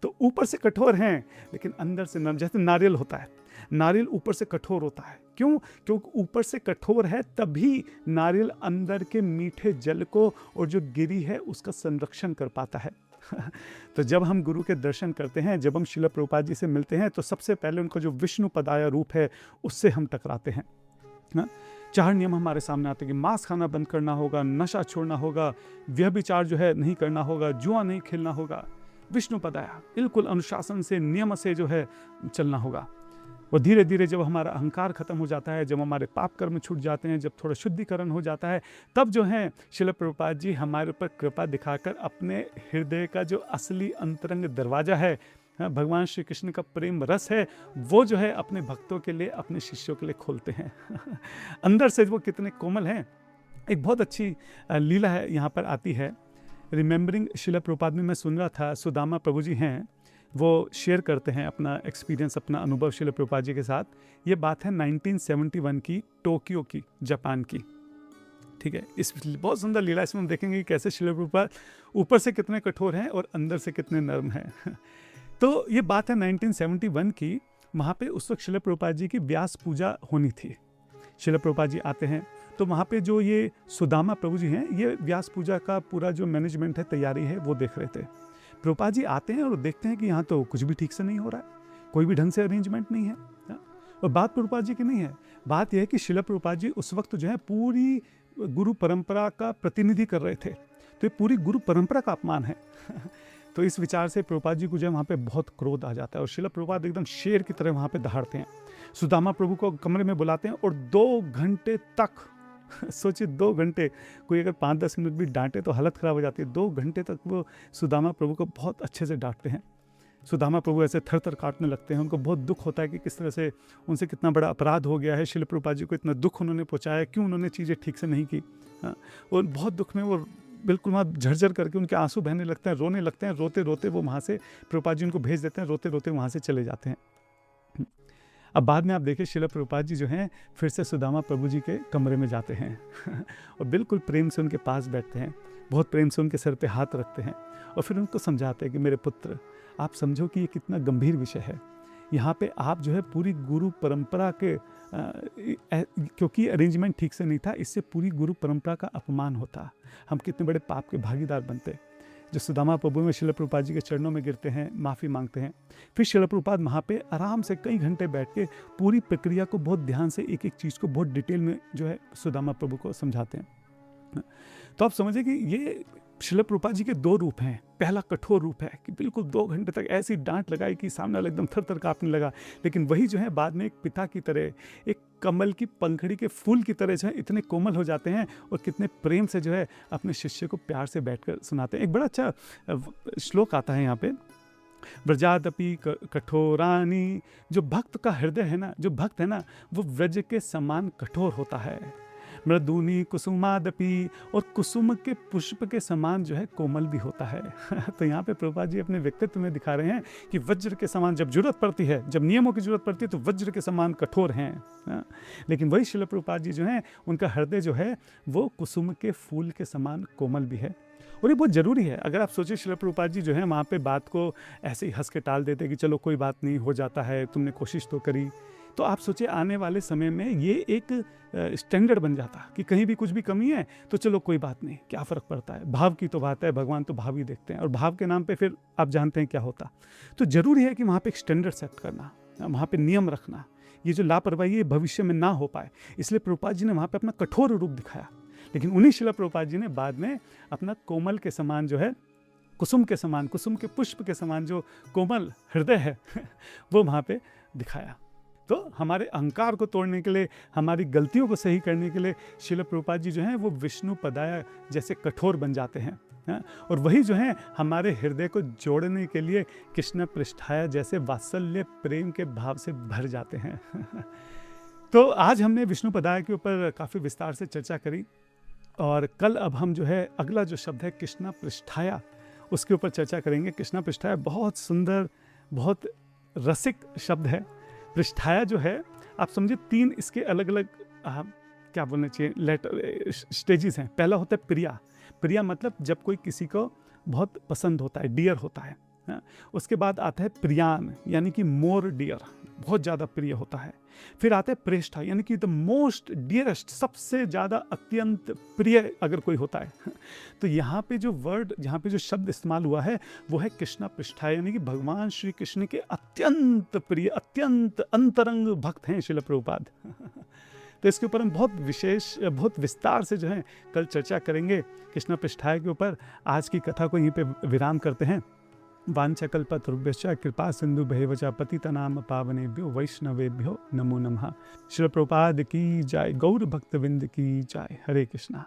तो ऊपर से कठोर हैं लेकिन अंदर से नरम, जैसे नारियल होता है, नारियल ऊपर से कठोर होता है। क्यों? क्योंकि ऊपर से कठोर है तभी नारियल अंदर के मीठे जल को और जो गिरी है उसका संरक्षण कर पाता है। तो जब हम गुरु के दर्शन करते हैं, जब हम श्रील प्रभुपाद जी से मिलते हैं तो सबसे पहले उनका जो विष्णु पदाया रूप है उससे हम टकराते हैं। 4 नियम हमारे सामने आते हैं कि मांस खाना बंद करना होगा, नशा छोड़ना होगा, व्यभिचार जो है नहीं करना होगा, जुआ नहीं खेलना होगा। विष्णु पदाया बिल्कुल अनुशासन से, नियम से जो है चलना होगा। और धीरे धीरे जब हमारा अहंकार खत्म हो जाता है, जब हमारे पाप कर्म छूट जाते हैं, जब थोड़ा शुद्धिकरण हो जाता है, तब जो है श्रील प्रभुपाद जी हमारे ऊपर कृपा दिखाकर अपने हृदय का जो असली अंतरंग दरवाजा है, भगवान श्री कृष्ण का प्रेम रस है, वो जो है अपने भक्तों के लिए, अपने शिष्यों के लिए खोलते हैं। अंदर से वो कितने कोमल हैं। एक बहुत अच्छी लीला है यहाँ पर आती है, रिमेंबरिंग श्रील प्रभुपाद में मैं सुन रहा था, सुदामा प्रभु जी हैं, वो शेयर करते हैं अपना एक्सपीरियंस, अपना अनुभव श्रील प्रभुपाद जी के साथ। ये बात है 1971 की, टोक्यो की, जापान की। ठीक है, इस बहुत सुंदर लीला, इसमें हम देखेंगे कि कैसे श्रील प्रभुपाद ऊपर से कितने कठोर हैं और अंदर से कितने नर्म हैं। तो ये बात है 1971 की। वहाँ पे उस वक्त श्रील प्रभुपाद जी की व्यास पूजा होनी थी। श्रील प्रभुपाद जी आते हैं तो वहाँ पे जो ये सुदामा प्रभु जी हैं, ये व्यास पूजा का पूरा जो मैनेजमेंट है, तैयारी है, वो देख रहे थे। प्रभुपाद जी आते हैं और देखते हैं कि यहाँ तो कुछ भी ठीक से नहीं हो रहा है, कोई भी ढंग से अरेंजमेंट नहीं है। और बात प्रभुपाद जी की नहीं है, बात यह है कि श्रील प्रभुपाद जी उस वक्त जो है पूरी गुरु परंपरा का प्रतिनिधि कर रहे थे, तो ये पूरी गुरु परंपरा का अपमान है। तो इस विचार से प्रभुपाद जी को जो है वहाँ पे बहुत क्रोध आ जाता है और श्रील प्रभुपाद एकदम शेर की तरह वहाँ पे दहाड़ते हैं। सुदामा प्रभु को कमरे में बुलाते हैं और 2 घंटे तक, सोचिए 2 घंटे, कोई अगर 5-10 मिनट भी डांटे तो हालत ख़राब हो जाती है, 2 घंटे तक वो सुदामा प्रभु को बहुत अच्छे से डांटते हैं। सुदामा प्रभु ऐसे थर थर काटने लगते हैं, उनको बहुत दुख होता है कि किस तरह से उनसे कितना बड़ा अपराध हो गया है, श्रील प्रभुपाद जी को इतना दुख उन्होंने पहुँचाया, क्यों उन्होंने चीज़ें ठीक से नहीं की। हाँ, और बहुत दुख में वो बिल्कुल वहाँ झरझर करके उनके आंसू बहने लगते हैं, रोने लगते हैं, रोते रोते वो वहाँ से, प्रभुपाद जी उनको भेज देते हैं, रोते रोते वहाँ से चले जाते हैं। अब बाद में आप देखिए श्रील प्रभुपाद जी जो हैं फिर से सुदामा प्रभु जी के कमरे में जाते हैं और बिल्कुल प्रेम से उनके पास बैठते हैं, बहुत प्रेम से उनके सर पे हाथ रखते हैं और फिर उनको समझाते हैं कि मेरे पुत्र, आप समझो कि ये कितना गंभीर विषय है। यहाँ पे आप जो है पूरी गुरु परंपरा के क्योंकि अरेंजमेंट ठीक से नहीं था, इससे पूरी गुरु परंपरा का अपमान होता, हम कितने बड़े पाप के भागीदार बनते। जो सुदामा प्रभु में श्रील प्रभुपाद जी के चरणों में गिरते हैं, माफ़ी मांगते हैं, फिर श्रील प्रभुपाद वहाँ पे आराम से कई घंटे बैठ के पूरी प्रक्रिया को बहुत ध्यान से, एक एक चीज़ को बहुत डिटेल में जो है सुदामा प्रभु को समझाते हैं। तो आप समझिए कि ये श्रील प्रभुपाद जी के 2 रूप हैं। पहला कठोर रूप है कि बिल्कुल 2 घंटे तक ऐसी डांट लगाई कि सामने वाला एकदम थर थर कांपने लगा, लेकिन वही जो है बाद में एक पिता की तरह, एक कमल की पंखड़ी के फूल की तरह जो है इतने कोमल हो जाते हैं और कितने प्रेम से जो है अपने शिष्य को प्यार से बैठकर सुनाते हैं। एक बड़ा अच्छा श्लोक आता है यहाँ पे, व्रजादपि कठोरानी, जो भक्त का हृदय है ना, जो भक्त है ना, वो व्रज के समान कठोर होता है। मृदूनी कुसुमादपि, और कुसुम के पुष्प के समान जो है कोमल भी होता है। तो यहाँ पे प्रभुपाद जी अपने व्यक्तित्व में दिखा रहे हैं कि वज्र के समान जब जरूरत पड़ती है, जब नियमों की जरूरत पड़ती है तो वज्र के समान कठोर हैं। लेकिन वही श्रील प्रभुपाद जी जो हैं, उनका हृदय जो है वो कुसुम के फूल के समान कोमल भी है। और ये बहुत ज़रूरी है। अगर आप सोचिए, श्रील प्रभुपाद जी जो है वहाँ पे बात को ऐसे ही हंस के टाल देते कि चलो कोई बात नहीं, हो जाता है, तुमने कोशिश तो करी। तो आप सोचिए आने वाले समय में ये एक स्टैंडर्ड बन जाता कि कहीं भी कुछ भी कमी है तो चलो कोई बात नहीं, क्या फ़र्क पड़ता है, भाव की तो बात है, भगवान तो भाव ही देखते हैं, और भाव के नाम पे फिर आप जानते हैं क्या होता। तो ज़रूरी है कि वहाँ पे एक स्टैंडर्ड सेट करना, वहाँ पे नियम रखना, ये जो लापरवाही भविष्य में ना हो पाए। इसलिए प्रभुपाद जी ने वहाँ पे अपना कठोर रूप दिखाया। लेकिन उन्हीं श्रील प्रभुपाद जी ने बाद में अपना कोमल के समान जो है, कुसुम के समान, कुसुम के पुष्प के समान जो कोमल हृदय है वो वहाँ पे दिखाया। तो हमारे अहंकार को तोड़ने के लिए, हमारी गलतियों को सही करने के लिए श्रील प्रभुपाद जी जो हैं वो विष्णु पदाया जैसे कठोर बन जाते हैं। और वही जो है हमारे हृदय को जोड़ने के लिए कृष्ण पृष्ठाया जैसे वात्सल्य प्रेम के भाव से भर जाते हैं। तो आज हमने विष्णु पदाया के ऊपर काफ़ी विस्तार से चर्चा करी, और कल अब हम जो है अगला जो शब्द है कृष्ण पृष्ठाया, उसके ऊपर चर्चा करेंगे। कृष्ण पृष्ठाया बहुत सुंदर, बहुत रसिक शब्द है। पृष्ठाया जो है, आप समझिए 3 इसके अलग अलग क्या बोलना चाहिए लेटर स्टेजेस हैं। पहला होता है प्रिया। प्रिया मतलब जब कोई किसी को बहुत पसंद होता है, डियर होता है। उसके बाद आता है प्रियान, यानी कि मोर डियर, बहुत ज़्यादा प्रिय होता है। फिर आता है प्रेष्ठा, यानी कि द मोस्ट डियरेस्ट, सबसे ज़्यादा अत्यंत प्रिय अगर कोई होता है। तो यहाँ पे जो वर्ड, यहाँ पे जो शब्द इस्तेमाल हुआ है वो है कृष्ण पृष्ठा, यानी कि भगवान श्री कृष्ण के अत्यंत प्रिय, अत्यंत अंतरंग भक्त हैं श्रील प्रभुपाद। तो इसके ऊपर हम बहुत विशेष, बहुत विस्तार से जो है कल चर्चा करेंगे कृष्ण पृष्ठाया के ऊपर। आज की कथा को यहीं पे विराम करते हैं। वाञ्छकल्पतरुभ्यश्च कृपा सिंधु भैवच पतितनाम पावनेभ्यो वैष्णवेभ्यो नमो नमः। श्रील प्रभुपाद की जय, गौर भक्तविंद की जय। हरे कृष्णा।